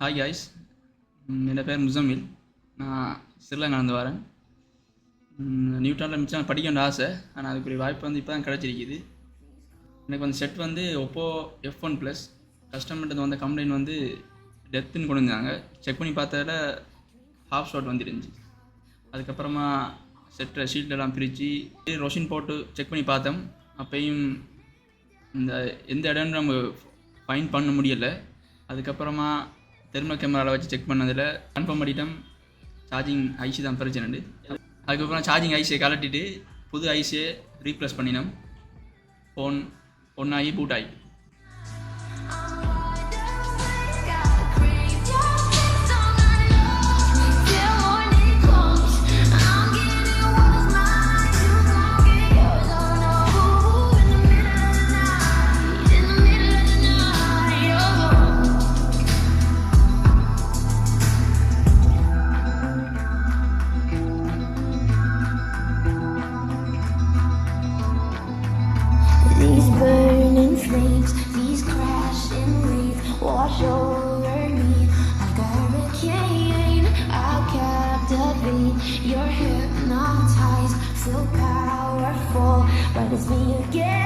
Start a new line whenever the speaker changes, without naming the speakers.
Hi guys, என் பேர் முசம்மில். நான் ஸ்ரீலங்காலேருந்து வரேன். நியூட்ரானில் மிச்சம் படிக்க வேண்டிய ஆசை, ஆனால் அதுக்குரிய வாய்ப்பு வந்து இப்போ தான் கிடச்சிருக்குது. எனக்கு வந்து செட் வந்து ஒப்போ F1+. கஸ்டமர்கிட்ட வந்த கம்ப்ளைண்ட் வந்து டெத்துன்னு கொண்டு வந்தாங்க. செக் பண்ணி பார்த்ததில் ஹாஃப் ஷாட் வந்துருந்துச்சு. அதுக்கப்புறமா செட்டை ஷீட்டெல்லாம் பிரித்து ரொஷின் போட்டு செக் பண்ணி பார்த்தோம். அப்பையும் எந்த இடம்னு நம்ம ஃபைன் பண்ண முடியலை. அதுக்கப்புறமா தெர்மல் கேமராவில் வச்சு செக் பண்ணதில் கன்ஃபார்ம் பண்ணிட்டோம் சார்ஜிங் ஐசி தான் பிரச்சனை. அதுக்கப்புறம் சார்ஜிங் ஐசியை கலட்டிட்டு புது ஐசியை ரீப்ளேஸ் பண்ணினோம். ஃபோன் ஒன்றாகி பூட் ஆகி.
These burning flames, these crashing waves wash over me like a hurricane. I'll captivate, you're hypnotized, so powerful, but it's me again.